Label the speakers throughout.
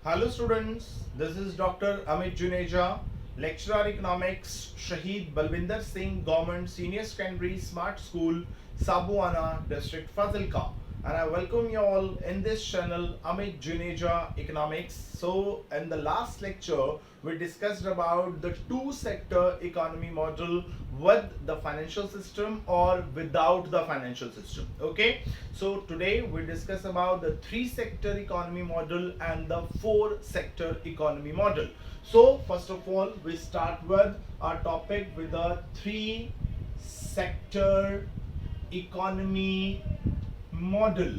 Speaker 1: Hello students, this is Dr. Amit Juneja, lecturer economics, Shahid Balwinder Singh Government Senior Secondary Smart School, Sabuana District Fazilka, and I welcome you all in this channel Amit Juneja Economics. So in the last lecture we discussed about the two sector economy model with the financial system or without the financial system. Okay, so today we discuss about the three sector economy model and the four sector economy model. So first of all we start with our topic with the three sector economy model.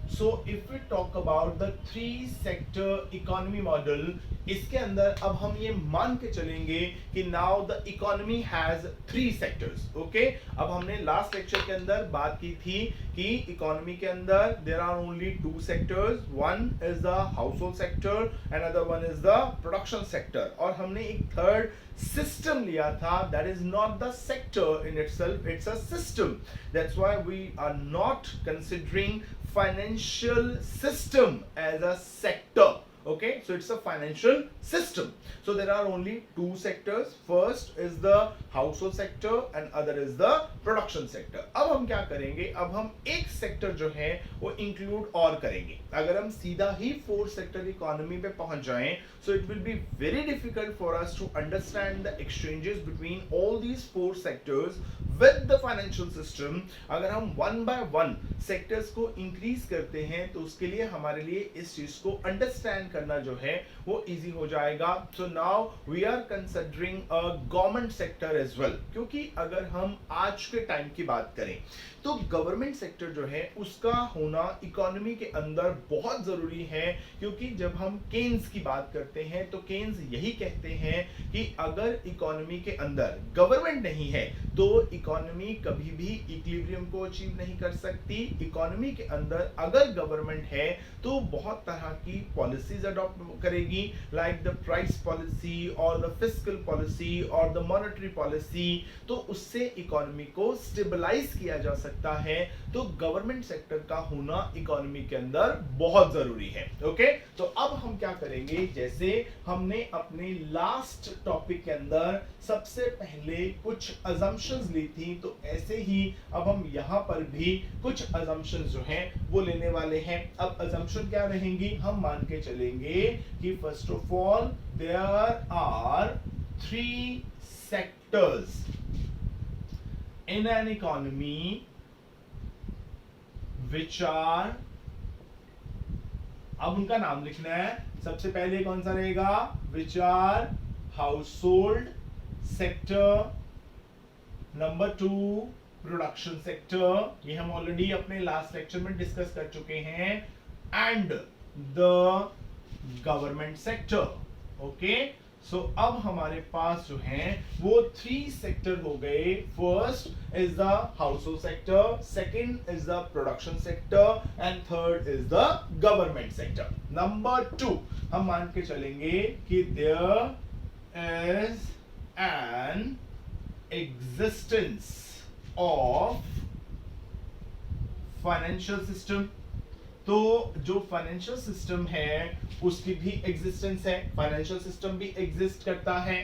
Speaker 1: So if we talk about the three sector economy model, इसके अंदर अब हम ये मान के चलेंगे कि now the economy has three sectors. Okay, अब हमने लास्ट लेक्चर के अंदर बात की थी कि इकोनॉमी के अंदर there are only two sectors. One is the household sector and other one is the production sector, और हमने एक third system liya tha. That is not the sector in itself, it's a system. That's why we are not considering financial system as a sector. Okay, so it's a financial system. So there are only two sectors. First is the household sector and other is the production sector. अब हम क्या करेंगे, अब हम एक sector जो है वो इंक्लूड और करेंगे. अगर हम सीधा ही फोर सेक्टर इकोनॉमी पे पहुंच जाएं, so it will be very difficult for us to understand the exchanges between all these four sectors with the financial system. अगर हम वन बाय वन सेक्टर्स को इंक्रीज करते हैं तो उसके लिए हमारे लिए इस चीज को अंडरस्टैंड करना जो है वो इजी हो जाएगा. So now we are considering a government sector as well, क्योंकि अगर हम आज के टाइम की बात करें तो गवर्नमेंट सेक्टर जो है उसका होना इकोनॉमी के अंदर बहुत जरूरी है. क्योंकि जब हम केन्स की बात करते हैं तो केन्स यही कहते हैं कि अगर इकोनॉमी के अंदर गवर्नमेंट नहीं है तो इकोनॉमी कभी भी इक्विलिब्रियम को अचीव नहीं कर सकती. इकोनॉमी के अंदर अगर गवर्नमेंट है तो बहुत तरह की पॉलिसीज अडॉप्ट करेगी, लाइक द प्राइस पॉलिसी और द फिस्कल पॉलिसी और द मॉनेटरी पॉलिसी. तो उससे इकोनॉमी को स्टेबलाइज किया जा सकता है. तो गवर्नमेंट सेक्टर का होना इकोनॉमी के अंदर बहुत जरूरी है. ओके, तो अब हम क्या करेंगे, जैसे हमने अपने लास्ट टॉपिक के अंदर सबसे पहले कुछ अजम्पशंस ली थी, तो ऐसे ही अब हम यहां पर भी कुछ अजम्पशंस जो हैं वो लेने वाले हैं. अब अजम्पशन क्या रहेंगी, हम मान के चलेंगे कि first of all there are three sectors in an economy which are, अब उनका नाम लिखना है. सबसे पहले कौन सा रहेगा, which are household sector, number two production sector, ये हम ऑलरेडी अपने लास्ट लेक्चर में डिस्कस कर चुके हैं, and the government sector. Okay, so अब हमारे पास जो है वो थ्री सेक्टर हो गए. First is the household sector, second is the production sector and third is the government sector. Number two हम मान के चलेंगे कि there is an existence of financial system. तो जो फाइनेंशियल सिस्टम है उसकी भी एग्जिस्टेंस है, फाइनेंशियल सिस्टम भी एग्जिस्ट करता है.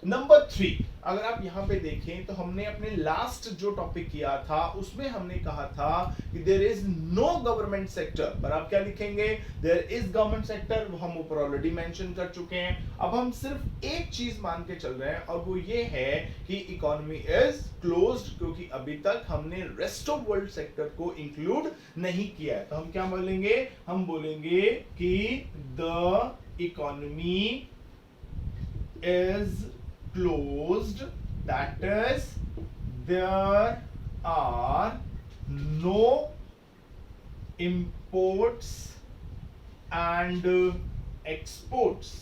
Speaker 1: नंबर थ्री, अगर आप यहां पे देखें तो हमने अपने लास्ट जो टॉपिक किया था उसमें हमने कहा था कि there is no government sector, पर आप क्या लिखेंगे, देयर इज गवर्नमेंट सेक्टर, वो हम ऊपर ऑलरेडी मेंशन कर चुके हैं. अब हम सिर्फ एक चीज मान के चल रहे हैं और वो ये है कि इकोनॉमी इज क्लोज्ड, क्योंकि अभी तक हमने रेस्ट ऑफ वर्ल्ड सेक्टर को इंक्लूड नहीं किया है. तो हम क्या बोलेंगे, हम बोलेंगे कि the economy is closed, that is there are no imports and exports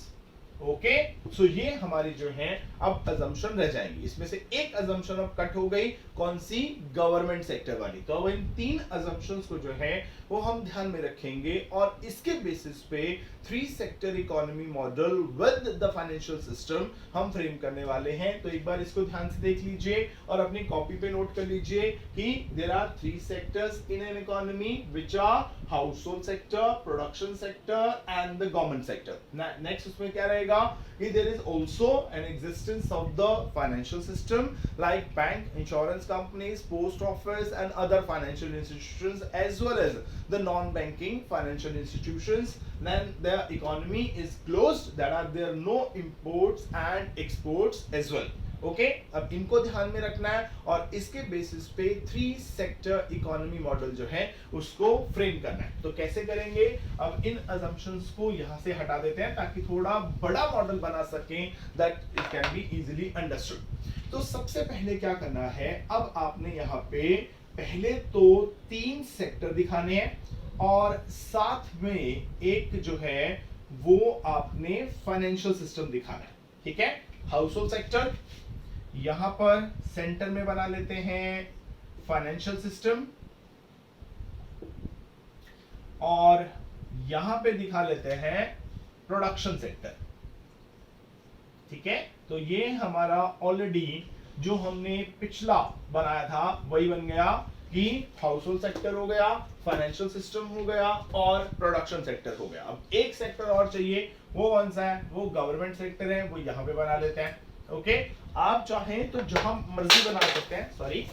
Speaker 1: okay, so ये हमारी जो है अब अजम्पशन रह जाएंगी। इसमें से एक अजम्पशन अब कट हो गई, कौन सी? गवर्नमेंट सेक्टर वाली। तो अब इन तीन अजम्पशंस को जो है वो हम ध्यान में रखेंगे और इसके बेसिस पे three sector economy model with the financial system हम फ्रेम करने वाले हैं। तो एक बार इसको ध्यान से देख लीजिए और अपनी कॉपी पे नोट कर लीजिए कि there are three sectors in an economy which are household sector, production sector and the government sector. Next उसमें क्या रहेगा कि there is also an existence of the financial system like bank, insurance companies, post office and other financial institutions as well as the non-banking financial institutions. Then the economy is closed, that are there no imports and exports as well. Okay, अब इनको ध्यान में रखना है और इसके basis पे three sector economy model जो है उसको फ्रेम करना है। तो कैसे करेंगे? अब इन अजम्पशंस को यहां से हटा देते हैं ताकि थोड़ा बड़ा मॉडल बना सकें that it can be easily understood. तो सबसे पहले क्या करना है, अब आपने यहाँ पे पहले तो तीन सेक्टर दिखाने हैं और साथ में एक जो है वो आपने फाइनेंशियल सिस्टम दिखाना है। ठीक है, हाउसहोल्ड सेक्टर यहां पर सेंटर में बना लेते हैं फाइनेंशियल सिस्टम और यहां पे दिखा लेते हैं प्रोडक्शन सेक्टर। ठीक है, तो ये हमारा ऑलरेडी जो हमने पिछला बनाया था वही बन गया कि हाउसहोल्ड सेक्टर हो गया, फाइनेंशियल सिस्टम हो गया और प्रोडक्शन सेक्टर हो गया। अब एक सेक्टर और चाहिए, वो कौन सा है? वो गवर्नमेंट सेक्टर है, वो यहां पे बना लेते हैं। ओके, आप चाहें तो जहां मर्जी बना सकते हैं, सॉरी,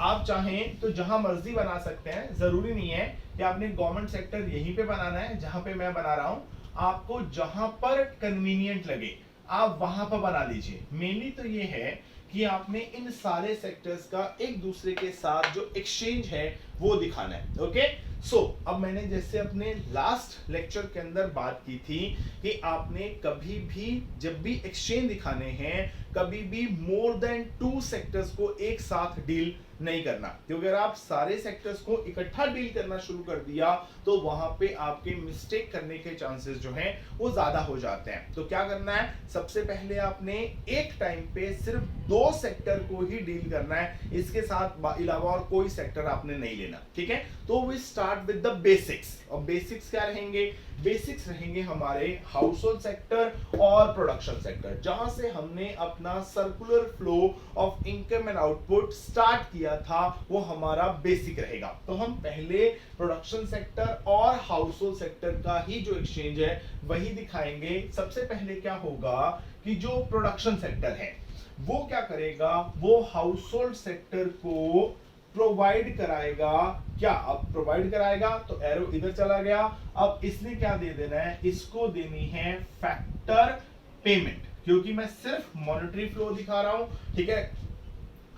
Speaker 1: आप चाहें तो जहां मर्जी बना सकते हैं, जरूरी नहीं है कि आपने गवर्नमेंट सेक्टर यहीं पे बनाना है जहां पे मैं बना रहा हूं। आपको जहां पर कन्वीनियंट लगे आप वहां पर बना लीजिए। मेनली तो ये है कि आपने इन सारे सेक्टर्स का एक दूसरे के साथ जो एक्सचेंज है वो दिखाना है। ओके, सो अब मैंने जैसे अपने लास्ट लेक्चर के अंदर बात की थी कि आपने कभी भी जब भी एक्सचेंज दिखाने हैं कभी भी मोर देन टू सेक्टर्स को एक साथ डील नहीं करना, क्योंकि अगर आप सारे सेक्टर्स को इकट्ठा डील करना शुरू कर दिया तो वहां पे आपके मिस्टेक करने के चांसेस जो हैं वो ज्यादा हो जाते हैं। तो क्या करना है, सबसे पहले आपने एक टाइम पे सिर्फ दो सेक्टर को ही डील करना है, इसके साथ अलावा और कोई सेक्टर आपने नहीं लेना। ठीक है, तो we start with the basics. और बेसिक्स क्या रहेंगे? बेसिक्स रहेंगे हमारे हाउसहोल्ड सेक्टर और प्रोडक्शन सेक्टर, जहां से हमने अपना circular flow of income and output start किया था, वो हमारा बेसिक रहेगा। तो हम पहले प्रोडक्शन सेक्टर और हाउसहोल्ड सेक्टर का ही जो एक्सचेंज है वही दिखाएंगे। सबसे पहले क्या होगा कि जो प्रोडक्शन सेक्टर है वो क्या करेगा, वो हाउसहोल्ड सेक्टर को प्रोवाइड कराएगा। क्या? अब प्रोवाइड कराएगा तो एरो इधर चला गया। अब इसने क्या दे देना है, इसको देनी है फैक्टर पेमेंट, क्योंकि मैं सिर्फ मॉनेटरी फ्लो दिखा रहा हूं। ठीक है,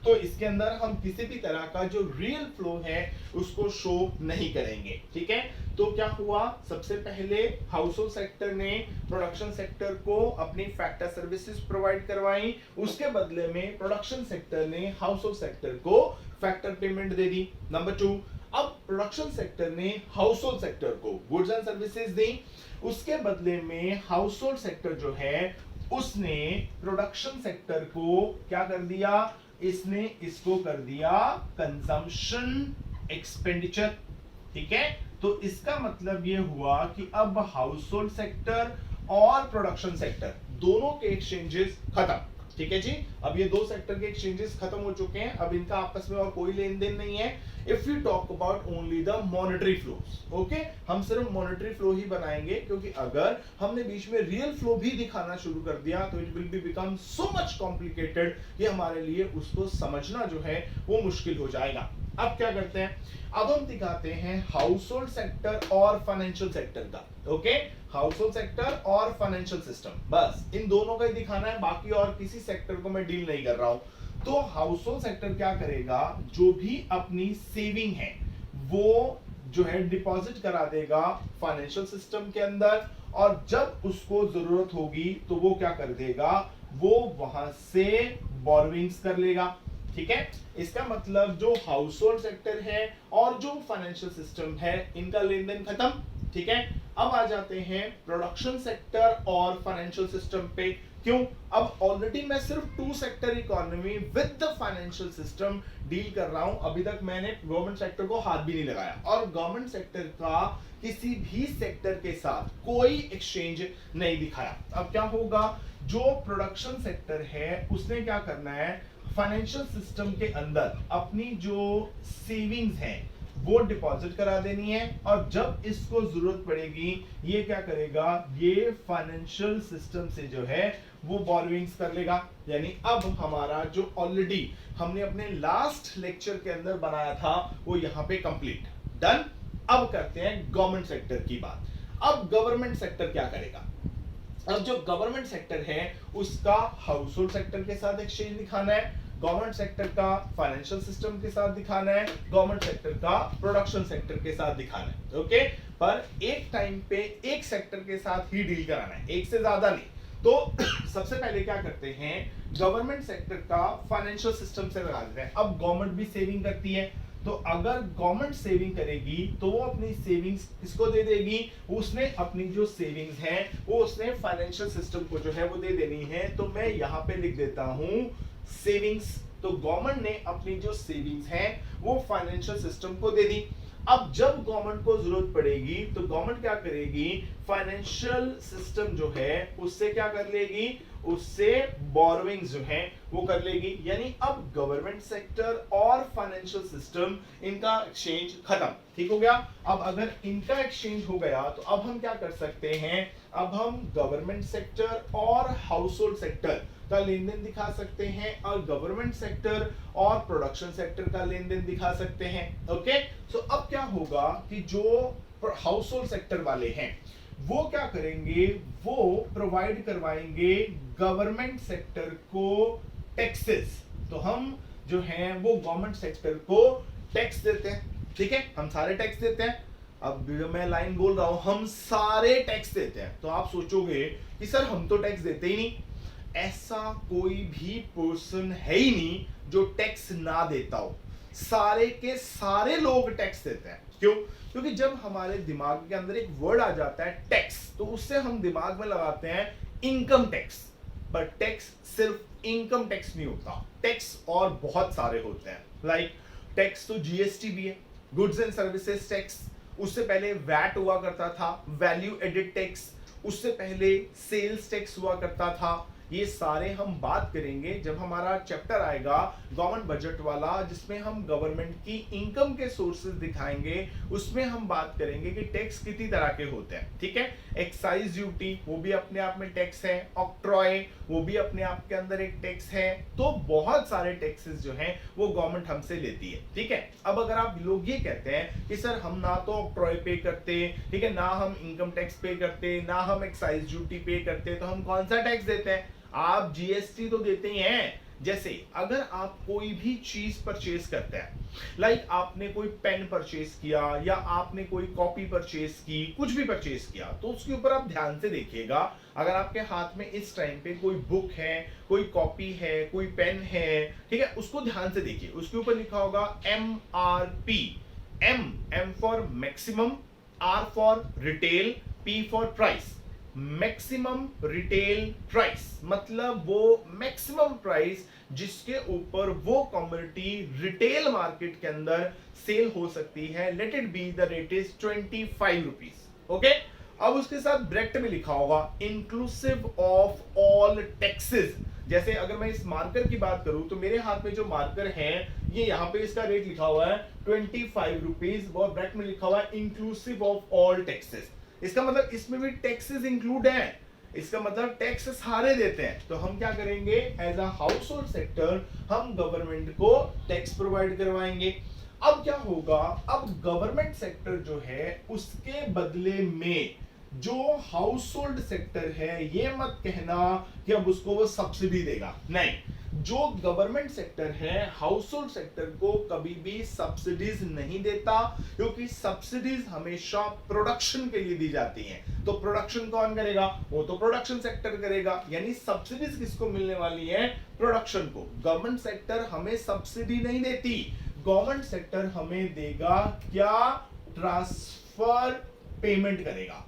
Speaker 1: तो इसके अंदर हम किसी भी तरह का जो रियल फ्लो है उसको शो नहीं करेंगे। ठीक है, तो क्या हुआ, सबसे पहले हाउसहोल्ड सेक्टर ने प्रोडक्शन सेक्टर को अपनी फैक्टर सर्विसेज प्रोवाइड करवाई, उसके बदले में प्रोडक्शन सेक्टर ने हाउसहोल्ड सेक्टर को फैक्टर पेमेंट दे दी। नंबर 2, अब प्रोडक्शन सेक्टर ने हाउसहोल्ड सेक्टर को गुड्स एंड सर्विसेज दी, उसके बदले में हाउसहोल्ड सेक्टर जो है उसने प्रोडक्शन सेक्टर को क्या कर दिया, इसने इसको कर दिया कंजम्पशन एक्सपेंडिचर। ठीक है, तो इसका मतलब ये हुआ कि अब हाउसहोल्ड सेक्टर और प्रोडक्शन सेक्टर दोनों के एक्सचेंजेस खत्म। ठीक है जी, अब ये दो सेक्टर के एक्सचेंजेस खत्म हो चुके हैं, अब इनका आपस में और कोई लेन देन नहीं है। If you talk about only the monetary flows, okay, हम सिर्फ मॉनेटरी फ्लो ही बनाएंगे, क्योंकि अगर हमने बीच में रियल फ्लो भी दिखाना शुरू कर दिया तो it will be become so much complicated कि हमारे लिए उसको समझना जो है वो मुश्किल हो जाएगा। अब क्या करते हैं, अब हम दिखाते हैं हाउसहोल्ड सेक्टर और फाइनेंशियल सेक्टर का। ओके, हाउसहोल्ड सेक्टर और फाइनेंशियल सिस्टम, बस इन दोनों का ही दिखाना है, बाकी और किसी सेक्टर को मैं डील नहीं कर रहा हूं। तो हाउसहोल्ड सेक्टर क्या करेगा, जो भी अपनी सेविंग है वो जो है डिपॉजिट करा देगा फाइनेंशियल सिस्टम के अंदर, और जब उसको जरूरत होगी तो वो क्या कर देगा, वो वहां से बोरोविंग्स कर लेगा। ठीक है, इसका मतलब जो हाउसहोल्ड सेक्टर है और जो फाइनेंशियल सिस्टम है इनका लेन देन खत्म। ठीक है, अब आ जाते हैं प्रोडक्शन सेक्टर और फाइनेंशियल सिस्टम पे। क्यों? अब ऑलरेडी मैं सिर्फ two sector economy with the financial system deal कर रहा हूं, अभी तक मैंने गवर्नमेंट सेक्टर को हाथ भी नहीं लगाया, और गवर्नमेंट सेक्टर का किसी भी सेक्टर के साथ कोई एक्सचेंज नहीं दिखाया। अब क्या होगा, जो प्रोडक्शन सेक्टर है उसने क्या करना है, फाइनेंशियल सिस्टम के अंदर अपनी जो सेविंग्स हैं वो डिपॉजिट करा देनी है, और जब इसको जरूरत पड़ेगी ये क्या करेगा, ये फाइनेंशियल सिस्टम से जो है वो बोरोइंग्स कर लेगा। यानी अब हमारा जो ऑलरेडी हमने अपने लास्ट लेक्चर के अंदर बनाया था वो यहाँ पे कंप्लीट डन। अब करते हैं गवर्नमेंट सेक्टर की बात। अब गवर्नमेंट सेक्टर क्या करेगा, अब जो गवर्नमेंट सेक्टर है उसका हाउस होल्ड सेक्टर के साथ एक्सचेंज दिखाना है, गवर्नमेंट सेक्टर का फाइनेंशियल सिस्टम के साथ दिखाना है, गवर्नमेंट सेक्टर का प्रोडक्शन सेक्टर के साथ दिखाना है। ओके, पर एक टाइम पे एक सेक्टर के साथ ही डील कराना है, एक से ज्यादा नहीं। तो सबसे पहले क्या करते हैं, गवर्नमेंट सेक्टर का फाइनेंशियल सिस्टम से लगा देते हैं। अब गवर्नमेंट भी सेविंग करती है, तो अगर गवर्नमेंट सेविंग करेगी तो वो अपनी सेविंग्स किसको दे देगी, उसने अपनी जो सेविंग्स हैं वो उसने फाइनेंशियल सिस्टम को जो है वो दे देनी है। तो मैं यहाँ पे लिख देता हूं सेविंग्स। तो गवर्नमेंट ने अपनी जो सेविंग्स हैं वो फाइनेंशियल सिस्टम को दे दी। अब जब गवर्नमेंट को जरूरत पड़ेगी तो गवर्नमेंट क्या करेगी, फाइनेंशियल सिस्टम जो है उससे क्या कर लेगी, उससे बोरोइंग्स जो है वो कर लेगी। यानी अब गवर्नमेंट सेक्टर और फाइनेंशियल सिस्टम इनका एक्सचेंज खत्म, ठीक हो गया। अब अगर इनका एक्सचेंज हो गया तो अब हम क्या कर सकते हैं, अब हम गवर्नमेंट सेक्टर और हाउस होल्ड सेक्टर का लेन देन दिखा सकते हैं, और गवर्नमेंट सेक्टर और प्रोडक्शन सेक्टर का लेन देन दिखा सकते हैं। ओके, सो अब क्या होगा कि जो हाउस होल्ड सेक्टर वाले हैं वो क्या करेंगे, वो प्रोवाइड करवाएंगे गवर्नमेंट सेक्टर को टैक्सेस। तो हम जो हैं वो गवर्नमेंट सेक्टर को टैक्स देते हैं, ठीक है, हम सारे टैक्स देते हैं। अब जो मैं लाइन बोल रहा हूं हम सारे टैक्स देते हैं, तो आप सोचोगे कि सर हम तो टैक्स देते ही नहीं। ऐसा कोई भी पर्सन है ही नहीं जो टैक्स ना देता हो, सारे के सारे लोग टैक्स देते हैं। क्यों? क्योंकि जब हमारे दिमाग के अंदर एक वर्ड आ जाता है टैक्स, तो उससे हम दिमाग में लगाते हैं इनकम टैक्स। पर टैक्स सिर्फ इनकम टैक्स नहीं होता, टैक्स और बहुत सारे होते हैं। लाइक टैक्स तो जीएसटी भी है, गुड्स एंड सर्विसेज टैक्स, उससे पहले वैट हुआ करता था, वैल्यू एडेड टैक्स, उससे पहले सेल्स टैक्स हुआ करता था। ये सारे हम बात करेंगे जब हमारा चैप्टर आएगा गवर्नमेंट बजट वाला, जिसमें हम गवर्नमेंट की इनकम के सोर्सेज दिखाएंगे। उसमें हम बात करेंगे कि टैक्स कितनी तरह के होते हैं, ठीक है। एक्साइज ड्यूटी वो भी अपने आप में टैक्स है, ऑक्ट्रॉय वो भी अपने आप के अंदर एक टैक्स है। तो बहुत सारे टैक्सेस जो हैं वो गवर्नमेंट हमसे लेती है, ठीक है। अब अगर आप लोग ये कहते हैं कि सर हम ना तो ऑक्ट्रॉय पे करते, ठीक है, ना हम इनकम टैक्स पे करते, ना हम एक्साइज ड्यूटी पे करते, तो हम कौन सा टैक्स देते हैं? आप जीएसटी तो देते ही हैं। जैसे अगर आप कोई भी चीज परचेज करते हैं, लाइक आपने कोई पेन परचेज किया या आपने कोई कॉपी परचेज की, कुछ भी परचेज किया, तो उसके ऊपर आप ध्यान से देखिएगा। अगर आपके हाथ में इस टाइम पे कोई बुक है, कोई कॉपी है, कोई पेन है, ठीक है, उसको ध्यान से देखिए। उसके ऊपर लिखा होगा MRP, M for maximum, R for retail, P for price. Maximum retail price मतलब वो मैक्सिमम प्राइस जिसके ऊपर वो कमोडिटी रिटेल मार्केट के अंदर सेल हो सकती है। Late it be the rate is 25 rupees. Okay, अब उसके साथ ब्रैकेट में लिखा होगा इंक्लूसिव ऑफ ऑल टैक्सेस। जैसे अगर मैं इस मार्कर की बात करूं तो मेरे हाथ में जो मार्कर है ये यहाँ पे इसका रेट लिखा हुआ है 25 रुपीज, और ब्रैकेट में लिखा हुआ है इंक्लूसिव ऑफ ऑल टैक्सेस। इसका मतलब इसमें भी टैक्सेस इंक्लूड हैं, इसका मतलब टैक्स सारे देते हैं। तो हम क्या करेंगे, as a household sector हम गवर्नमेंट को टैक्स प्रोवाइड करवाएंगे। अब क्या होगा, अब गवर्नमेंट सेक्टर जो है उसके बदले में जो हाउस होल्ड सेक्टर है, ये मत कहना कि अब उसको वो सब्सिडी देगा, नहीं। जो गवर्नमेंट सेक्टर है हाउस होल्ड सेक्टर को कभी भी सब्सिडीज नहीं देता, क्योंकि सब्सिडीज हमेशा प्रोडक्शन के लिए दी जाती हैं। तो प्रोडक्शन कौन करेगा, वो तो प्रोडक्शन सेक्टर करेगा। यानी सब्सिडीज किसको मिलने वाली है, प्रोडक्शन को। गवर्नमेंट सेक्टर हमें सब्सिडी नहीं देती, गवर्नमेंट सेक्टर हमें देगा क्या, ट्रांसफर पेमेंट करेगा।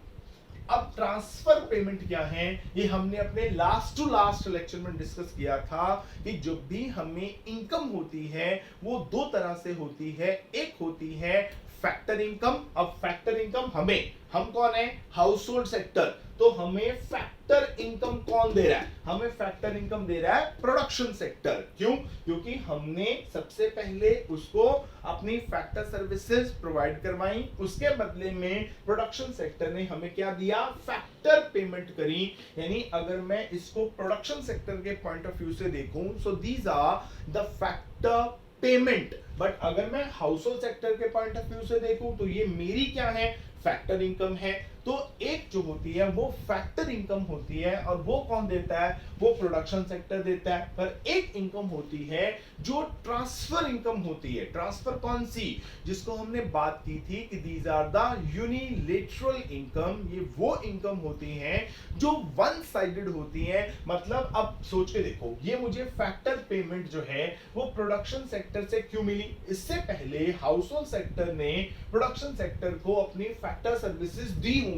Speaker 1: अब ट्रांसफर पेमेंट क्या है, ये हमने अपने लास्ट टू लास्ट लेक्चर में डिस्कस किया था कि जब भी हमें इनकम होती है वो दो तरह से होती है। एक होती है फैक्टर इनकम। अब फैक्टर इनकम हम कौन है, हाउस होल्ड सेक्टर, तो हमें फैक्टर इनकम कौन दे रहा है, हमें फैक्टर इनकम दे रहा है प्रोडक्शन सेक्टर। क्यों, क्योंकि हमने सबसे पहले उसको अपनी फैक्टर सर्विसेज प्रोवाइड करवाई, उसके बदले में प्रोडक्शन सेक्टर ने हमें क्या दिया, फैक्टर पेमेंट करी। यानी अगर मैं इसको प्रोडक्शन सेक्टर के पॉइंट ऑफ व्यू से देखूं, so these are the factor payment. But अगर मैं हाउस होल्ड सेक्टर के पॉइंट ऑफ व्यू से देखूं तो ये मेरी क्या है, फैक्टर इनकम है। तो एक जो होती है वो फैक्टर इनकम होती है और वो कौन देता है, वो प्रोडक्शन सेक्टर देता है। पर एक इनकम होती है जो ट्रांसफर इनकम होती है। ट्रांसफर कौन सी, जिसको हमने बात की थी कि these are the unilateral income. ये वो इनकम होती है जो वन साइडेड होती है। मतलब अब सोच के देखो, ये मुझे फैक्टर पेमेंट जो है वो प्रोडक्शन सेक्टर से क्यों मिली। इससे पहले हाउस होल्ड सेक्टर ने प्रोडक्शन सेक्टर को अपनी फैक्टर सर्विसेज दी होंगी।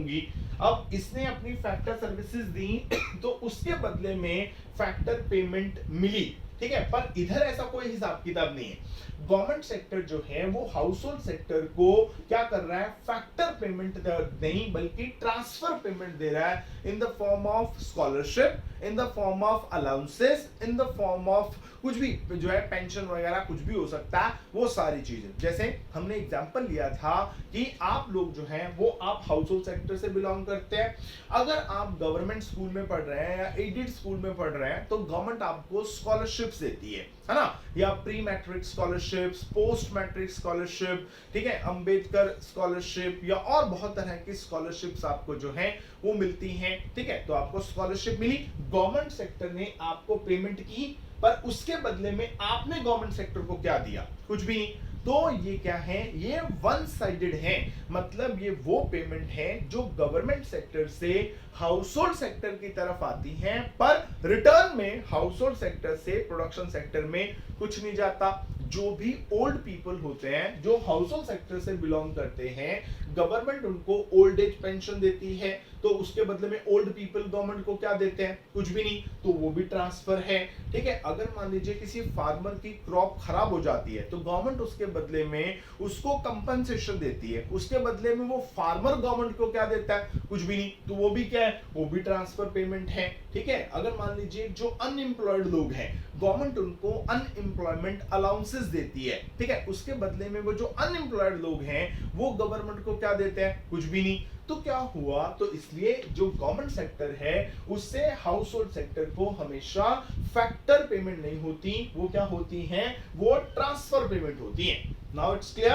Speaker 1: अब इसने अपनी फैक्टर सर्विसेज दी तो उसके बदले में फैक्टर पेमेंट मिली, ठीक है। पर इधर ऐसा कोई हिसाब किताब नहीं है। गवर्नमेंट सेक्टर जो है वो हाउस होल्ड सेक्टर को क्या कर रहा है, फैक्टर पेमेंट नहीं बल्कि ट्रांसफर पेमेंट दे रहा है in the form of scholarship, in the form of allowances, in the form of कुछ भी जो है पेंशन वगैरह कुछ भी हो सकता है, वो सारी चीजें। जैसे हमने एग्जांपल लिया था कि आप लोग जो हैं वो आप हाउस होल्ड सेक्टर से बिलोंग करते हैं। अगर आप गवर्नमेंट स्कूल में पढ़ रहे हैं या एडेड स्कूल में पढ़ रहे हैं तो गवर्नमेंट आपको स्कॉलरशिप्स देती है ना, या pre matric scholarships, post matric scholarship, ठीक है, अंबेडकर स्कॉलरशिप या और बहुत तरह की स्कॉलरशिप्स आपको जो है वो मिलती हैं, ठीक है। तो आपको स्कॉलरशिप मिली, गवर्नमेंट सेक्टर ने आपको पेमेंट की, पर उसके बदले में आपने गवर्नमेंट सेक्टर को क्या दिया, कुछ भी नहीं। तो ये क्या है, ये वन साइडेड है। मतलब ये वो पेमेंट है जो गवर्नमेंट सेक्टर से हाउस होल्ड सेक्टर की तरफ आती है, पर रिटर्न में हाउस होल्ड सेक्टर से प्रोडक्शन सेक्टर में कुछ नहीं जाता। जो भी ओल्ड पीपल होते हैं जो हाउस होल्ड सेक्टर से बिलोंग करते हैं, गवर्नमेंट उनको ओल्ड एज पेंशन देती है, तो उसके बदले में ओल्ड पीपल गवर्नमेंट को क्या देते हैं, कुछ भी नहीं, तो वो भी ट्रांसफर है, ठीक है। अगर मान लीजिए किसी फार्मर की क्रॉप खराब हो जाती है तो गवर्नमेंट उसके बदले में उसको कंपनसेशन देती है, उसके बदले में वो फार्मर गवर्नमेंट को क्या देता है, कुछ भी नहीं, तो वो भी क्या है, वो भी ट्रांसफर पेमेंट है, ठीक है। अगर मान लीजिए जो अनएम्प्लॉयड लोग हैं, गवर्नमेंट उनको अनएम्प्लॉयमेंट अलाउंसेस देती है, ठीक है, उसके बदले में वो जो अनएम्प्लॉयड लोग हैं वो गवर्नमेंट को क्या देते हैं, कुछ भी नहीं। तो क्या हुआ, तो इसलिए जो गवर्नमेंट सेक्टर है उससे हाउस होल्ड सेक्टर को हमेशा फैक्टर पेमेंट नहीं होती, वो क्या होती हैं, वो ट्रांसफर पेमेंट होती हैं। Now it's clear.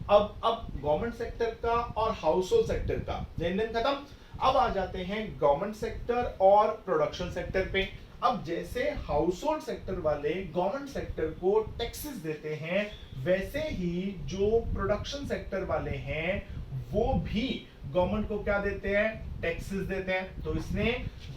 Speaker 1: अब गवर्नमेंट सेक्टर का और हाउस होल्ड सेक्टर का लेन देन खत्म। अब आ जाते हैं गवर्नमेंट सेक्टर और प्रोडक्शन सेक्टर पे। अब जैसे हाउस होल्ड सेक्टर वाले गवर्नमेंट सेक्टर को टैक्सेस देते हैं, वैसे ही जो प्रोडक्शन सेक्टर वाले हैं वो भी गवर्नमेंट को क्या देते हैं, टैक्सेस देते हैं। तो इसने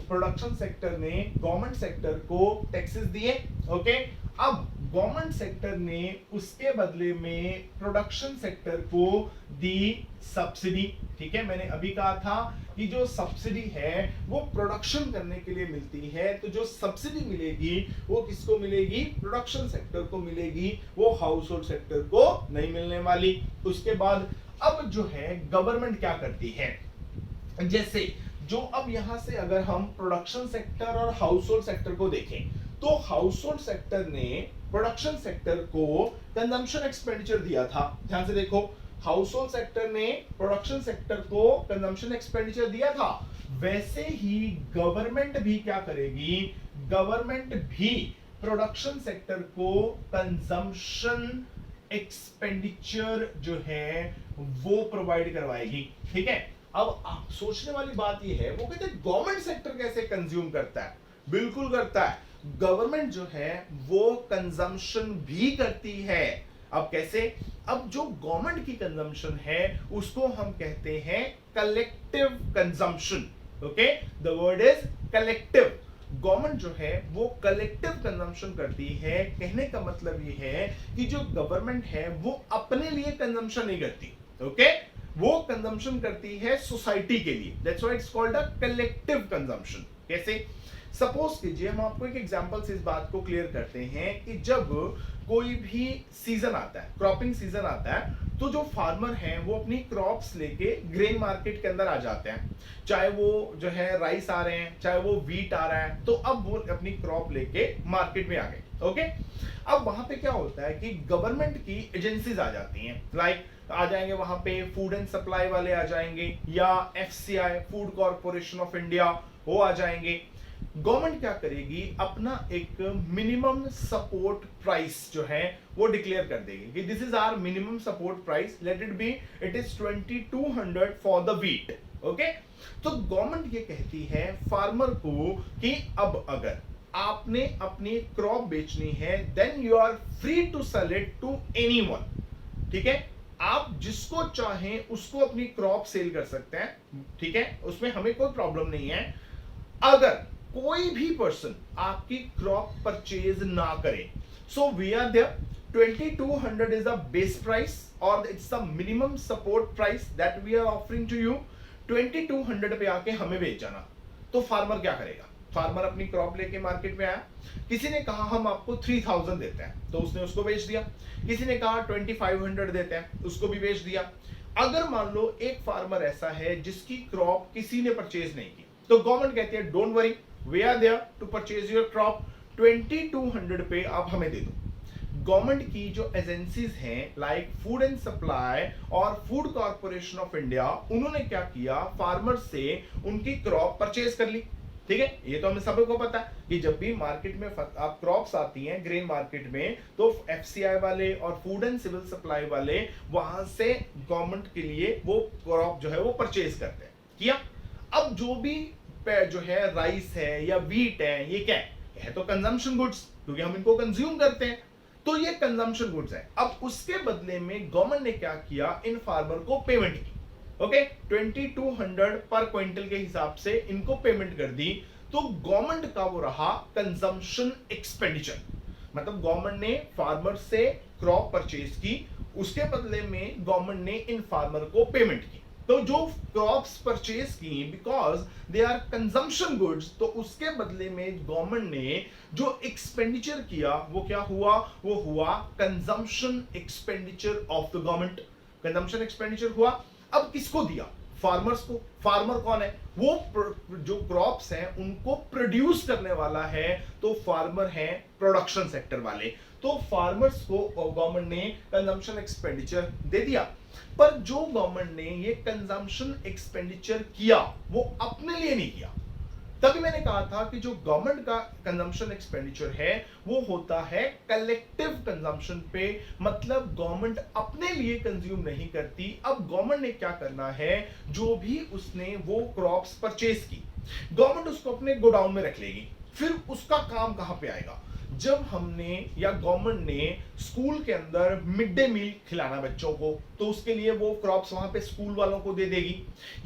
Speaker 1: प्रोडक्शन सेक्टर ने गवर्नमेंट सेक्टर को टैक्सेस दिए, ओके। अब गवर्नमेंट सेक्टर ने उसके बदले में प्रोडक्शन सेक्टर को दी सब्सिडी, ठीक है। मैंने अभी कहा था कि जो सब्सिडी है वो प्रोडक्शन करने के लिए मिलती है, तो जो सब्सिडी मिलेगी वो किसको मिलेगी, प्रोडक्शन सेक्टर को मिलेगी, वो हाउस होल्ड सेक्टर को नहीं मिलने वाली। उसके बाद अब जो है गवर्नमेंट क्या करती है, जैसे जो अब यहां से अगर हम प्रोडक्शन सेक्टर और हाउस होल्ड सेक्टर को देखें तो हाउस होल्ड सेक्टर ने प्रोडक्शन सेक्टर को कंजम्पशन एक्सपेंडिचर दिया था। ध्यान से देखो, हाउस होल्ड सेक्टर ने प्रोडक्शन सेक्टर को कंजम्पशन एक्सपेंडिचर दिया था, वैसे ही गवर्नमेंट भी क्या करेगी, गवर्नमेंट भी प्रोडक्शन सेक्टर को कंजम्पशन एक्सपेंडिचर जो है वो प्रोवाइड करवाएगी, ठीक है। अब आप सोचने वाली बात ये है, वो कहते हैं गवर्नमेंट सेक्टर कैसे कंज्यूम करता है, बिल्कुल करता है। गवर्नमेंट जो है वो कंजम्पशन भी करती है। अब कैसे, अब जो गवर्नमेंट की कंजम्पशन है उसको हम कहते हैं collective consumption, okay, the word is collective. Government जो है वो कलेक्टिव कंजम्पशन करती है। कहने का मतलब ये है कि जो गवर्नमेंट है वो अपने लिए कंजम्पशन नहीं करती, ओके। वो कंजम्पशन करती है सोसाइटी के लिए, that's why it's called a collective consumption. कैसे? सपोज कीजिए, हम आपको एक एग्जांपल से इस बात को क्लियर करते हैं कि जब कोई भी सीजन आता है, क्रॉपिंग सीजन आता है, तो जो फार्मर हैं वो अपनी क्रॉप्स लेके ग्रेन मार्केट के अंदर आ जाते हैं, चाहे वो जो है राइस आ रहे हैं, चाहे वो व्हीट आ रहा है, तो अब वो अपनी क्रॉप लेके मार्केट में आ गए। ओके, अब वहां पे क्या होता है कि गवर्नमेंट की एजेंसीज आ जाती हैं, लाइक आ जाएंगे वहां पे फूड एंड सप्लाई वाले आ जाएंगे, या FCI, food corporation of India, वो आ जाएंगे। गवर्नमेंट क्या करेगी, अपना एक मिनिमम सपोर्ट प्राइस जो है वो डिक्लेयर कर देगी कि this is our minimum support price, let it be, it is 2200 for the wheat. Okay, तो गवर्नमेंट ये कहती है फार्मर को कि अब अगर आपने अपनी क्रॉप बेचनी है, then you are free to sell it to anyone. ठीक है, आप जिसको चाहें उसको अपनी क्रॉप सेल कर सकते हैं, ठीक है, उसमें हमें कोई प्रॉब्लम नहीं है। अगर कोई भी पर्सन आपकी क्रॉप परचेज ना करे, so we are there, 2200 is the base price और it's the minimum support price that we are offering to you. 2200 पे आके हमें बेच जाना। तो फार्मर क्या करेगा? फार्मर अपनी क्रॉप लेके मार्केट में आया, किसी ने कहा हम आपको 3000 देते हैं, तो उसने उसको बेच दिया। किसी ने कहा 2500 देते हैं, उसको भी बेच दिया। अगर मान लो एक फार्मर ऐसा है जिसकी क्रॉप किसी ने परचेज नहीं की, तो गवर्नमेंट कहती है don't worry, we are there to purchase your crop, 2200 पे आप हमें दे दो। गवर्नमेंट की जो एजेंसीज हैं लाइक फूड एंड सप्लाई और फूड कॉर्पोरेशन ऑफ इंडिया, उन्होंने क्या किया, फार्मर से उनकी क्रॉप परचेज कर ली। ठीक है, ये तो हमें सबको पता है कि जब भी मार्केट में आप क्रॉप्स आती हैं ग्रेन मार्केट में, तो एफसीआई वाले और फूड एंड सिविल सप्लाई वाले वहां से गवर्नमेंट के लिए वो क्रॉप जो है वो परचेज करते हैं। किया, अब जो भी जो है राइस है या व्हीट है, ये क्या है तो कंजम्पशन गुड्स, क्योंकि हम इनको कंज्यूम करते हैं, तो ये कंजम्पशन गुड्स है। अब उसके बदले में गवर्नमेंट ने क्या किया, इन फार्मर को पेमेंट की। ओके, 2200 पर क्विंटल के हिसाब से इनको पेमेंट कर दी। तो गवर्नमेंट का वो रहा कंजम्पशन एक्सपेंडिचर, मतलब गवर्नमेंट ने फार्मर से क्रॉप परचेज की, उसके बदले में गवर्नमेंट ने इन फार्मर को पेमेंट की। तो जो क्रॉप्स परचेज की because they are consumption goods, तो उसके बदले में गवर्नमेंट ने जो एक्सपेंडिचर किया वो क्या हुआ, वो हुआ consumption expenditure of the government. Consumption expenditure हुआ। अब किसको दिया? फार्मर्स को। फार्मर कौन है? वो जो क्रॉप्स हैं उनको प्रोड्यूस करने वाला है, तो फार्मर है प्रोडक्शन सेक्टर वाले। तो फार्मर्स को गवर्नमेंट ने कंजम्पशन एक्सपेंडिचर दे दिया, पर जो गवर्नमेंट ने ये कंजम्पशन एक्सपेंडिचर किया वो अपने लिए नहीं किया। तभी मैंने कहा था कि जो गवर्नमेंट का कंजम्पशन एक्सपेंडिचर है वो होता है कलेक्टिव कंजम्पशन पे, मतलब गवर्नमेंट अपने लिए कंज्यूम नहीं करती। अब गवर्नमेंट ने क्या करना है, जो भी उसने वो क्रॉप्स परचेज की, गवर्नमेंट उसको अपने गोडाउन में रख लेगी। फिर उसका काम कहां पे आएगा? जब हमने या गवर्नमेंट ने स्कूल के अंदर मिड डे मील खिलाना बच्चों को, तो उसके लिए वो क्रॉप्स वहां पे स्कूल वालों को दे देगी।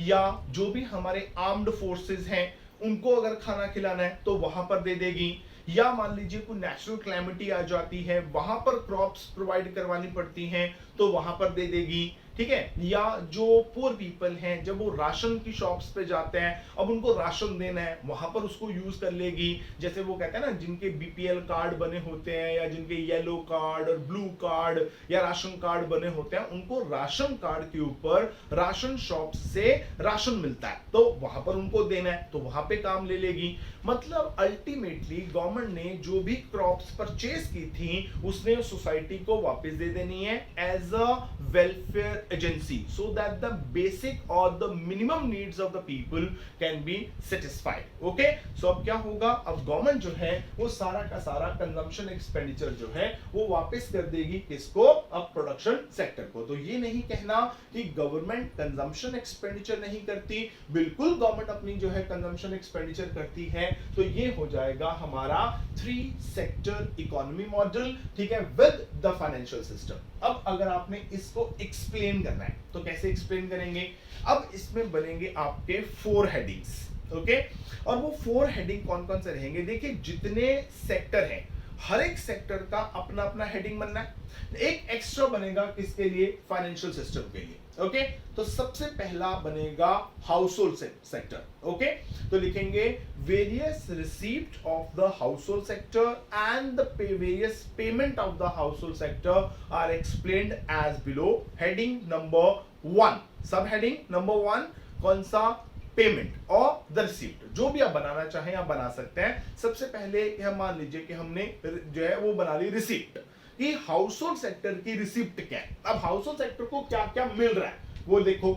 Speaker 1: या जो भी हमारे आर्म्ड फोर्सेस हैं उनको अगर खाना खिलाना है तो वहां पर दे देगी। या मान लीजिए कोई नेचुरल क्लैमिटी आ जाती है, वहां पर क्रॉप्स प्रोवाइड करवानी पड़ती हैं, तो वहां पर दे देगी। ठीक है, या जो पुअर पीपल हैं जब वो राशन की शॉप्स पे जाते हैं, अब उनको राशन देना है, वहां पर उसको यूज कर लेगी। जैसे वो कहते हैं ना, जिनके बीपीएल कार्ड बने होते हैं या जिनके येलो कार्ड और ब्लू कार्ड या राशन कार्ड बने होते हैं, उनको राशन कार्ड के ऊपर राशन शॉप से राशन मिलता है, तो वहां पर उनको देना है, तो वहां पे काम ले लेगी। मतलब अल्टीमेटली गवर्नमेंट ने जो भी क्रॉप्स परचेज की थी उसने सोसाइटी को वापस दे देनी है as a welfare agency, so that the basic or the minimum needs of the people can be satisfied. Okay, so अब क्या होगा, अब गवर्नमेंट जो है वो सारा का सारा कंजम्पशन एक्सपेंडिचर जो है वो वापस कर देगी किसको? अब प्रोडक्शन सेक्टर को। तो ये नहीं कहना कि गवर्नमेंट कंजम्पशन एक्सपेंडिचर नहीं करती, बिल्कुल गवर्नमेंट अपनी जो है कंजम्पशन एक्सपेंडिचर करती है। तो ये हो जाएगा हमारा 3 सेक्टर इकोनॉमी मॉडल, ठीक है, विद द फाइनेंशियल सिस्टम। अब अगर आपने इसको एक्सप्लेन करना है तो कैसे एक्सप्लेन करेंगे? अब इसमें बनेंगे आपके 4 हेडिंग्स। ओके, और वो 4 हेडिंग कौन कौन से रहेंगे? देखिए, जितने सेक्टर हैं हर एक सेक्टर का अपना अपना हेडिंग बनना है, एक एक्स्ट्रा बनेगा किसके लिए, फाइनेंशियल सिस्टम के लिए। ओके, तो सबसे पहला बनेगा हाउस होल्ड सेक्टर। ओके, तो लिखेंगे various receipt of the household sector and the various payment of the household sector are explained as below. Heading number 1, sub heading number 1 कौन सा, पेमेंट और the receipt. जो भी आप बनाना चाहें आप बना सकते हैं। सबसे पहले हम मान लीजिए कि हमने जो है वो बना ली रिसीप्ट, कि हाउस होल्ड सेक्टर की रिसीप्ट क्या है। अब हाउस होल्ड सेक्टर को क्या क्या मिल रहा है वो देखो,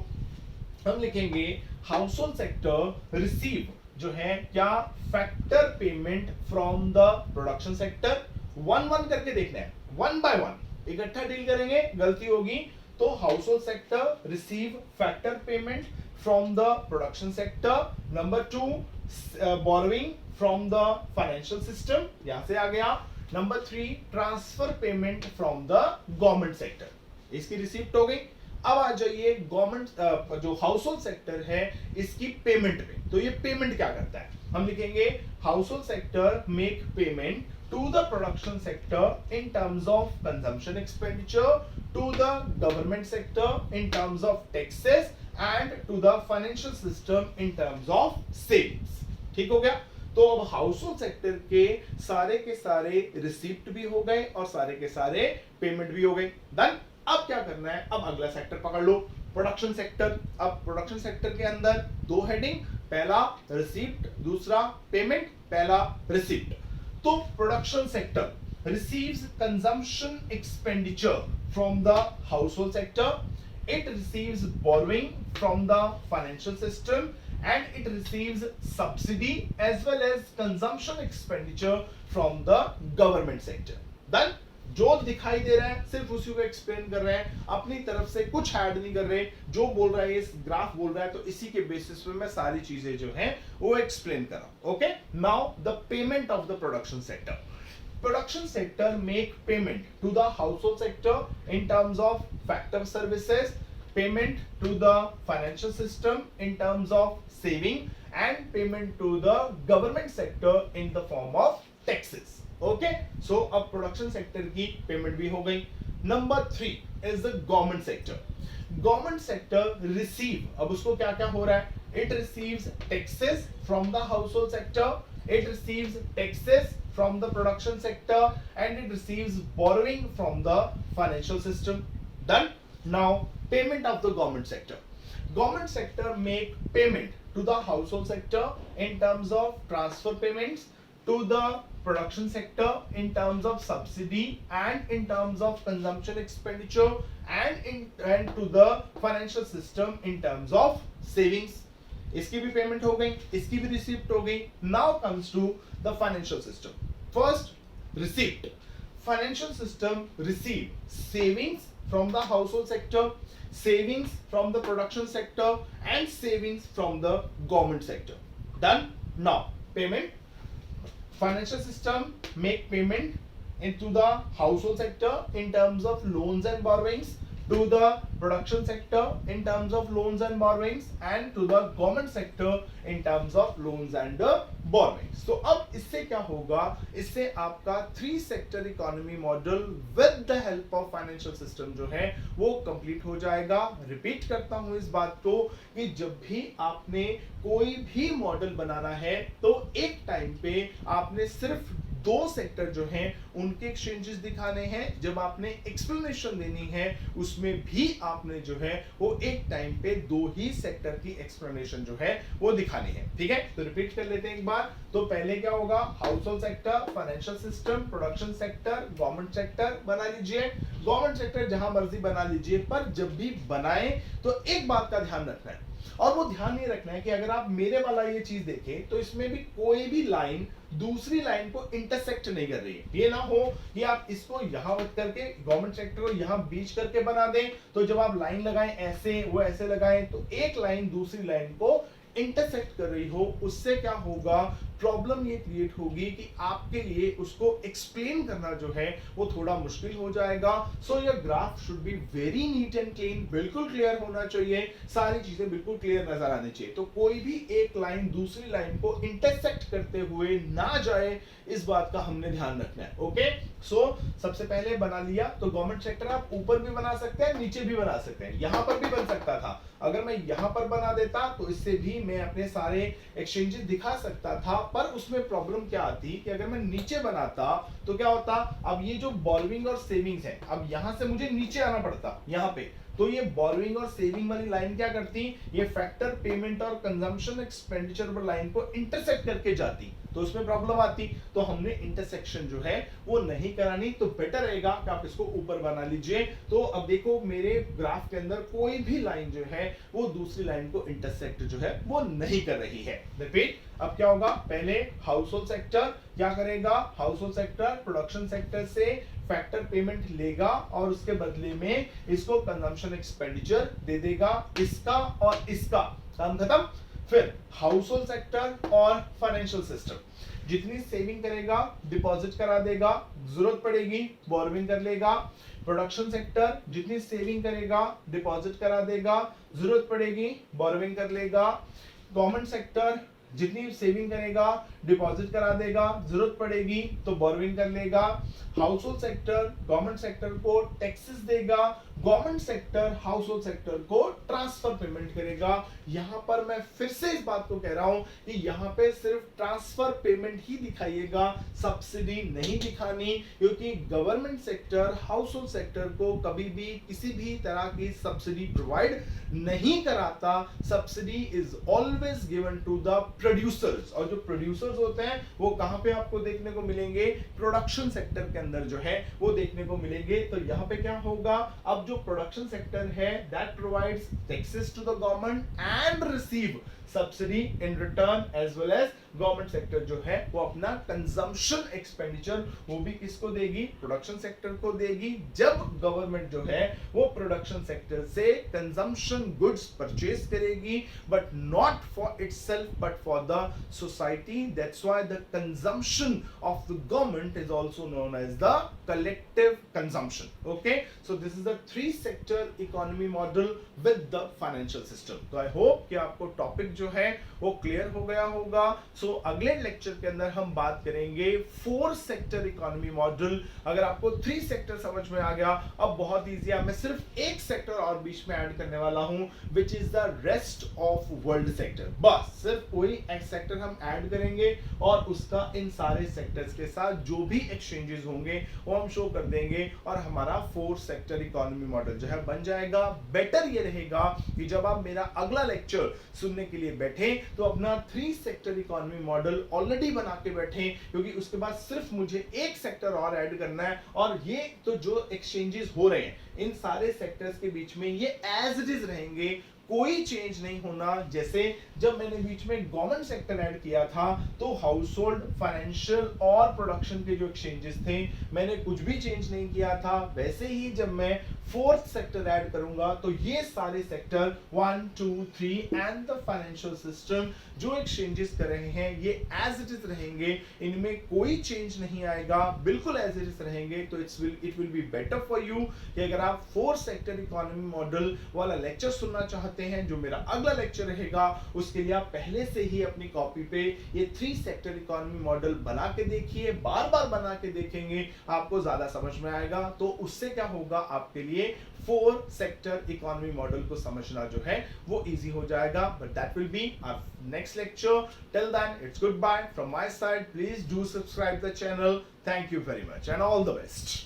Speaker 1: हम लिखेंगे हाउस होल्ड सेक्टर रिसीव जो है क्या, factor payment from the production sector. One one करके देखना है, वन बाय वन इकट्ठा डील करेंगे, गलती होगी। तो house hold sector receive factor payment from the production sector. Number 2, borrowing from the financial system, यहां से आ गया। Number 3, transfer payment from the government sector, इसकी रिसीप्ट हो गई। अब आ जाइए गवर्नमेंट जो हाउस होल्ड सेक्टर है इसकी पेमेंट पे। तो ये पेमेंट क्या करता है, हम लिखेंगे house hold sector make payment to the production sector in terms of consumption expenditure, to the government sector in terms of taxes and to the financial system in terms of savings। ठीक हो गया। तो अब house hold sector के सारे receipt भी हो गए और सारे के सारे पेमेंट भी हो गए। डन। अब क्या करना है, अब अगला सेक्टर पकड़ लो, प्रोडक्शन सेक्टर। अब प्रोडक्शन सेक्टर के अंदर दो हेडिंग, पहला रिसीप्ट, दूसरा पेमेंट। पहला रिसीप्ट, तो production sector receives consumption expenditure from the household sector, it receives borrowing from the financial system and it receives subsidy as well as consumption expenditure from the government sector। Then जो दिखाई दे रहा है सिर्फ उसी को explain कर रहे हैं, अपनी तरफ से कुछ ऐड नहीं कर रहे। जो बोल रहा है, इस ग्राफ बोल रहा है, तो इसी के बेसिस पे मैं सारी चीजें जो हैं वो एक्सप्लेन कर रहा हूं। Okay, now the payment of the production sector. Production sector make payment to the household sector in terms of factor services, payment to the financial system in terms of saving and payment to the government sector in the form of taxes। Okay, so अब production sector की payment भी हो गई। Number 3 is the government sector. Government sector receive, अब उसको क्या क्या हो रहा है, it receives taxes from the household sector, it receives taxes from the production sector and it receives borrowing from the financial system। Done। Now payment of the government sector। Government sector make payment to the household sector in terms of transfer payments, to the production sector in terms of subsidy and in terms of consumption expenditure and to the financial system in terms of savings। इसकी भी payment हो गई, इसकी भी receipt हो गई। Now comes to the financial system. First receipt, financial system receive savings from the household sector, savings from the production sector and savings from the government sector. Done. Now payment, financial system make payment into the household sector in terms of loans and borrowings, to the production sector in terms of loans and borrowings and to the government sector in terms of loans and borrowings। तो अब इससे क्या होगा, इससे आपका 3 sector economy model with the help of financial system जो है वो कंप्लीट हो जाएगा। रिपीट करता हूं इस बात को कि जब भी आपने कोई भी मॉडल बनाना है तो एक टाइम पे आपने सिर्फ 2 सेक्टर जो हैं उनके एक्सचेंजेस दिखाने हैं। जब आपने एक्सप्लेनेशन देनी है उसमें भी आपने जो है वो एक टाइम पे 2 ही सेक्टर की एक्सप्लेनेशन जो है वो दिखानी है। ठीक है, तो रिपीट कर लेते हैं एक बार। तो पहले क्या होगा, house hold sector, financial system, production sector, government sector बना लीजिए। गवर्नमेंट सेक्टर जहां मर्जी बना लीजिए, पर जब भी बनाए तो एक बात का ध्यान रखना है, और वो ध्यान नहीं रखना है कि अगर आप मेरे वाला ये चीज देखें तो इसमें भी कोई भी लाइन दूसरी लाइन को इंटरसेक्ट नहीं कर रही है। ये ना हो कि आप इसको यहां मत करके गवर्नमेंट सेक्टर को यहां बीच करके बना दें, तो जब आप लाइन लगाएं ऐसे, वो ऐसे लगाएं, तो एक लाइन दूसरी लाइन को इंटरसेक्ट कर रही हो, उससे क्या होगा, प्रॉब्लम ये क्रिएट होगी कि आपके लिए उसको एक्सप्लेन करना जो है वो थोड़ा मुश्किल हो जाएगा। So your graph should be very neat and clean, बिल्कुल क्लियर होना चाहिए, सारी चीजें बिल्कुल क्लियर नजर आनी चाहिए। तो कोई भी एक लाइन दूसरी लाइन को इंटरसेक्ट करते हुए ना जाए, इस बात का हमने ध्यान रखना है। ओके, सो सबसे पहले बना लिया। तो गवर्नमेंट सेक्टर आप ऊपर भी बना सकते हैं, नीचे भी बना सकते हैं, यहां पर भी बन सकता था। अगर मैं यहां पर बना देता तो इससे भी मैं अपने सारे एक्सचेंजेस दिखा सकता था, पर उसमें प्रॉब्लम क्या आती कि अगर मैं नीचे बनाता तो क्या होता, अब ये जो बॉरोइंग और सेविंग्स है, अब यहां से मुझे नीचे आना पड़ता यहां पे, तो ये बॉरोइंग और सेविंग वाली लाइन क्या करती, ये फैक्टर पेमेंट और कंजम्पशन एक्सपेंडिचर लाइन को इंटरसेक्ट करके जाती, तो उसमें प्रॉब्लम आती। तो हमने इंटरसेक्शन जो है वो नहीं करानी, तो बेटर रहेगा कि आप इसको ऊपर बना लीजिए। तो अब देखो मेरे ग्राफ के अंदर कोई भी लाइन जो है वो दूसरी लाइन को इंटरसेक्ट जो है वो नहीं कर रही है। रिपीट, अब क्या होगा, पहले हाउस होल्ड सेक्टर क्या करेगा, house hold sector production sector से फैक्टर पेमेंट लेगा और उसके बदले में इसको कंजम्पशन एक्सपेंडिचर दे देगा, इसका और इसका, काम खत्म। फिर हाउस होल्ड सेक्टर और फाइनेंशियल सिस्टम जितनी सेविंग करेगा डिपॉजिट करा देगा, जरूरत पड़ेगी बोरोइंग कर लेगा। प्रोडक्शन सेक्टर जितनी सेविंग करेगा डिपॉजिट करा देगा, जरूरत पड़ेगी बोरोइंग कर लेगा। गवर्नमेंट सेक्टर जितनी सेविंग करेगा डिपॉजिट करा देगा, जरूरत पड़ेगी तो बोरोइंग कर लेगा। House hold sector government sector को टैक्सेस देगा, government sector house hold sector को ट्रांसफर पेमेंट करेगा। यहां पर मैं फिर से इस बात को कह रहा हूं कि यहां पे सिर्फ ट्रांसफर पेमेंट ही दिखाइएगा, सब्सिडी नहीं दिखानी, क्योंकि government sector house hold sector को कभी भी किसी भी तरह की सब्सिडी प्रोवाइड नहीं कराता। Subsidy is always given to the producers, और जो प्रोड्यूसर्स होते हैं वो कहां पे आपको देखने को मिलेंगे, प्रोडक्शन सेक्टर के अंदर जो है वो देखने को मिलेंगे। तो यहां पे क्या होगा, अब जो प्रोडक्शन सेक्टर है that provides taxes to the government and receive subsidy in return, as well as government sector जो है वो अपना कंजम्पशन एक्सपेंडिचर वो भी किसको देगी, प्रोडक्शन सेक्टर को देगी। जब गवर्नमेंट जो है वो प्रोडक्शन सेक्टर से कंजम्पशन गुड्स परचेज करेगी, but not for itself but for the society. That's why the consumption of the government is also known as the collective consumption. Okay, so this is the three sector economy model with the financial system. तो I hope कि आपको topic जो है वो clear हो गया होगा। सो अगले लेक्चर के अंदर हम बात करेंगे 4 सेक्टर इकोनॉमी मॉडल। अगर आपको 3 सेक्टर समझ में आ गया, अब बहुत इजी है, मैं सिर्फ एक सेक्टर और बीच में ऐड करने वाला हूं which is the rest of world sector. बस सिर्फ कोई एक सेक्टर हम ऐड करेंगे और उसका इन सारे सेक्टर्स के साथ जो भी एक्सचेंजेस होंगे वो हम शो कर देंगे और हमारा 4 सेक्टर इकोनॉमी मॉडल जो है बन जाएगा। बेटर ये रहेगा कि जब आप मेरा अगला लेक्चर सुनने के लिए बैठे तो अपना 3 सेक्टर इकोनॉमी मॉडल ऑलरेडी बना के बैठे, क्योंकि उसके बाद सिर्फ मुझे एक सेक्टर और ऐड करना है। और ये तो जो एक्सचेंजेस हो रहे हैं इन सारे सेक्टर्स के बीच में ये एज इट इज रहेंगे, कोई चेंज नहीं होना। जैसे जब मैंने बीच में गवर्नमेंट सेक्टर ऐड किया था तो हाउस होल्ड, फाइनेंशियल और प्रोडक्शन के जो एक्सचेंजेस थे मैंने कुछ भी चेंज नहीं किया था। वैसे ही जब मैं 4th सेक्टर ऐड करूंगा तो ये सारे sector 1, 2, 3 and the financial system जो एक्सचेंजेस कर रहे हैं ये एज इट इज रहेंगे, इनमें कोई चेंज नहीं आएगा, बिल्कुल एज इट इज रहेंगे। तो it will be better for you कि अगर आप 4 सेक्टर इकोनॉमी मॉडल वाला लेक्चर सुनना चाहते हैं, जो मेरा अगला लेक्चर रहेगा, उसके लिए आप पहले से ही अपनी कॉपी पे ये 3 सेक्टर इकोनॉमी मॉडल बना के देखिए, बार बार बना के देखेंगे, आपको ज्यादा समझ में आएगा। तो उससे क्या होगा, आपके लिए 4 सेक्टर इकोनॉमी मॉडल को समझना जो है वो इजी हो जाएगा। But that will be our next lecture. Till then it's good bye from my side. Please do subscribe the channel. Thank you very much and all the best.